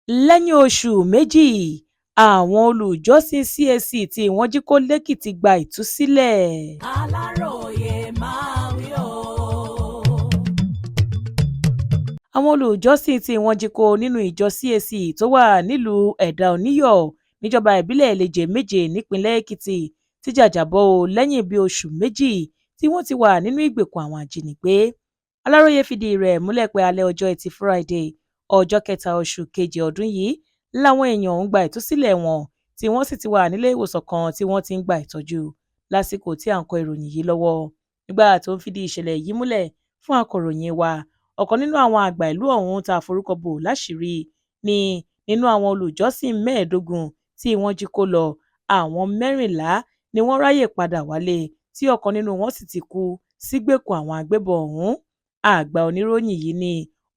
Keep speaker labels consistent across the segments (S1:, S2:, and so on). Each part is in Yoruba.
S1: lẹ́yìn oṣù méjì àwọn olùjọ́sìn CAC tí wọ́n jí kó lẹ́kìtì gba ìtúsílẹ̀.
S2: Aláròye máa wí o.
S1: àwọn olùjọ́sìn tí wọ́n jí kó nínú ìjọ CAC tó wà nílùú ẹ̀dà oníyọ̀ níjọba ìbílẹ̀ Ẹlẹ́jẹ̀-Méje nípínlẹ̀ Èkìtì ti jàjàbọ́ lẹ́yìn bíi oṣù méjì tí wọ́n ti wà nínú ìgbèkùn àwọn ajínigbé. Aláròye fìdí rẹ̀ múlẹ̀ pé alẹ́ ọjọ́ Ẹtì Friday ọjọ́ 3 oṣù kejì ọdún yìí láwọn èèyàn ń gba ìtúsílẹ̀ wọn tí wọ́n sì ti wà nílé ìwòsàn kan tí wọ́n ti ń gba ìtọ́jú lásìkò tí à ń kọ ìròyìn yìí lọ́wọ́. Nígbà tó ń fìdí ìṣẹ̀lẹ̀ yìí múlẹ̀ fún akọ̀ròyìn wa, ọ̀kan nínú àwọn àgbà ìlú ọ̀hún tá forúkọ bò láṣìírí ni nínú àwọn olùjọ́sìn 15 tí wọ́n jí kó lọ, àwọn 14 ni wọ́n ráyè padà wálé tí ọ̀kan nínú wọn sì ti kú sígbèkùn àwọn agbébọn ọ̀hún. Àgbà oníròyìn yìí ní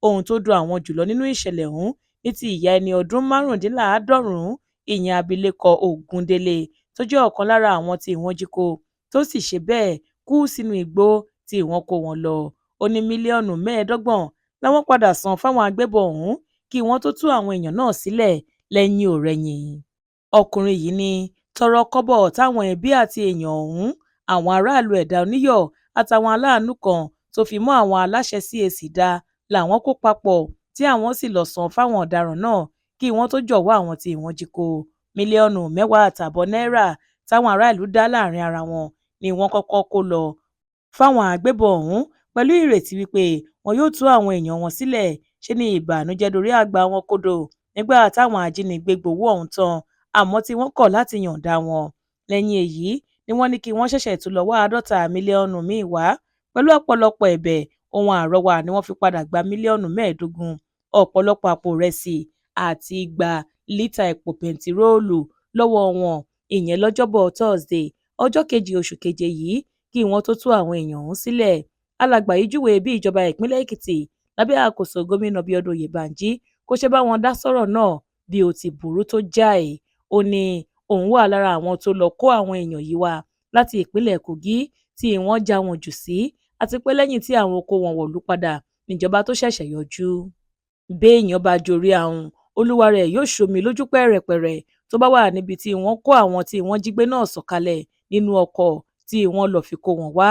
S1: ohun tó dùn àwọn jùlọ nínú ìṣẹ̀lẹ̀ ọ̀hún ní ti ìyá ẹni ọdún 95 ìyẹn abilékọ Ògúndélé tó jẹ́ ọ̀kan lára àwọn tí wọ́n jí kó tó sì ṣe bẹ́ẹ̀ kú sínú igbó tí wọ́n kó wọn lọ. Ó ní mílíọ̀nù 25 làwọn padà san fáwọn agbébọn ọ̀hún kí wọ́n tó tú àwọn èèyàn náà sílẹ̀ lẹ́yìn ọ̀rẹyìn. Ọkùnrin yìí ní tọrọ kọ́bọ̀ táwọn ẹbí àti èèyàn ọ̀hún, àwọn aráàlú ẹ̀dà oníyọ̀ àtàwọn aláàánú kan tó fi mọ́ àwọn aláṣẹ CAC dá làwọn kó papọ̀ tí àwọn sì lọ san fáwọn ọ̀daràn náà kí wọ́n tó jọ̀wọ́ àwọn tí wọ́n jí kó. mílíọ̀nù 10.5 náírà táwọn aráàlú dá láàrin ara wọn ni wọ́n kọ́kọ́ kó lọ fáwọn agbébọn ọ̀hún pẹ̀lú ìrètí wípé wọn yóò tú àwọn èèyàn wọn sílẹ̀. Ṣe ni ìbànújẹ́ dorí àgbà wọn kodò nígbà táwọn ajínigbé gbowó ọ̀hún tán àmọ́ tí wọ́n kọ̀ láti yọ̀ǹda wọn. Lẹ́yìn èyí ni wọ́n ní kí wọ́n ṣẹ̀ṣẹ̀ tún lọ wá 50 mílíọ̀nù míì wá pẹ̀lú ọ̀pọ̀lọpọ̀ ẹ̀bẹ̀ ohun àrọwà ni wọ́n fi padà gba mílíọ̀nù 15, ọ̀pọ̀lọpọ̀ àpò ìrẹsì àti 2 lítà epo bẹntiróòlù lọ́wọ́ wọn, ìyẹn lọ́jọ́bọ̀ Thursday ọjọ́ 2 oṣù keje yìí kí wọ́n tó tú àwọn èèyàn ọ̀hún sílẹ̀. Alàgbà yìí júwe bí ìjọba ìpínlẹ̀ Èkìtì lábẹ́ àkóso gómìnà Bíọ́dún Oyèbánjí kò ṣe bá wọn dá sọ́rọ̀ náà bí ó ti burú tó jáì. Ó ní òun wà lára àwọn tó lọ kó àwọn èèyàn yìí wá láti ìpínlẹ̀ Kogi tí wọ́n já wọn jù sí àti pé lẹ́yìn tí àwọn kó wọn wọ̀lú padà níjọba tó ṣẹ̀ṣẹ̀ yọjú. Béèyàn bá jorí ahun olúwa rẹ̀ yóò ṣomi lójú pẹ̀rẹ̀pẹ̀rẹ̀ tó bá wà níbi tí wọ́n kó àwọn tí wọ́n jí gbé náà sọ̀kalẹ̀ nínú ọkọ̀ tí wọ́n lọ fi kó wọn wá.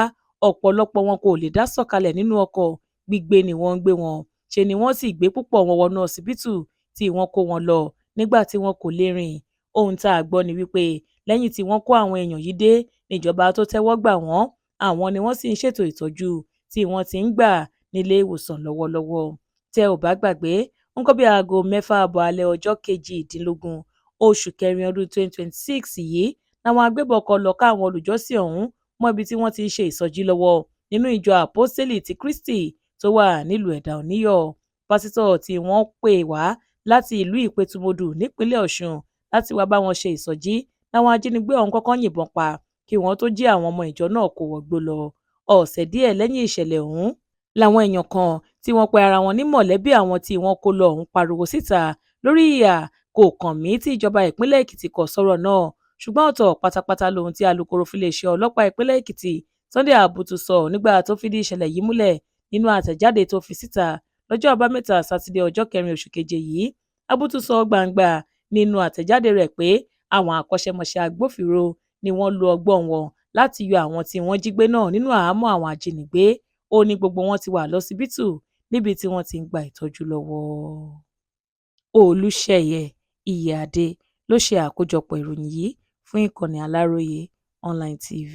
S1: Ọ̀pọ̀lọpọ̀ wọn kò lè dá sọ̀kalẹ̀ nínú ọkọ̀, gbígbé ni wọ́n ń gbé wọn. Ṣe ni wọ́n sì gbé púpọ̀ wọn wọnú ọsibítù tí wọ́n kó wọn lọ nígbà tí wọn kò lè rìn. Ohun tá a gbọ́ ni wípé lẹ́yìn tí wọ́n kó àwọn èèyàn yìí dé níjọba tó tẹ́wọ́ gbà wọ́n, àwọn ni wọ́n sì ń ṣètò ìtọ́jú tí wọ́n ti ń gbà nílé ìwòsàn lọ́wọ́lọ́wọ́. Tẹ́ ò bá gbàgbé, nǹkan bí aago 6 alẹ́ ọjọ́ 18 oṣù kẹrin ọdún 2026 yìí làwọn agbébọn kan lọ ká àwọn olùjọ́sìn ọ̀hún mọ́ ibi tí wọ́n ti ń ṣe ìsọjí lọ́wọ́ nínú ìjọ àpọ́sítélì ti Kristi tó wà nílùú ẹ̀dà oníyọ̀. Pásítọ̀ tí wọ́n pè wá láti ìlú Ìpẹ̀tùmodù nípínlẹ̀ Ọ̀ṣun láti wá bá wọn ṣe ìsọjí láwọn ajínigbé ọ̀hún kọ́kọ́ yìnbọn pa kí wọ́n tó jí àwọn ọmọ ìjọ náà kó wọgbó lọ. Ọ̀sẹ̀ díẹ̀ lẹ́yìn ìṣẹ̀lẹ̀ ọ̀hún làwọn èèyàn kan tí wọ́n pe ara wọn ní mọ̀lẹ́bí àwọn tí wọ́n kó lọ ọ̀hún pariwo síta lórí ìhà kò kàn mí tí ìjọba ìpínlẹ̀ Èkìtì kọ sọ́rọ̀ náà, ṣùgbọ́n ọ̀tọ̀ pátápátá lohun tí alukoro fúnléeṣẹ́ ọlọ́pàá ìpínlẹ̀ Èkìtì Sunday Abutu sọ nígbà tó fìdí ìṣẹ̀lẹ̀ yìí múlẹ̀ nínú àtẹ̀jáde tó fi síta lọ́jọ́ Àbámẹ́ta Sátidé ọjọ́ 4 oṣù keje yìí. Abutu sọ gbangba nínú àtẹ̀jáde rẹ̀ pé àwọn akọ́ṣẹ́mọṣẹ́ agbófinró ni wọ́n lo ọgbọ́n wọn láti yọ àwọn tí wọ́n jí gbé náà nínú àhámọ́ àwọn ajínigbé. Ó ní gbogbo wọn ti wà lọ́sibítù níbi tí wọ́n ti ń gba ìtọ́jú lọ́wọ́. Olúṣèyẹ Iyèadé ló ṣe àkójọpọ̀ ìròyìn yìí fún ìkànnì Aláròye Online TV.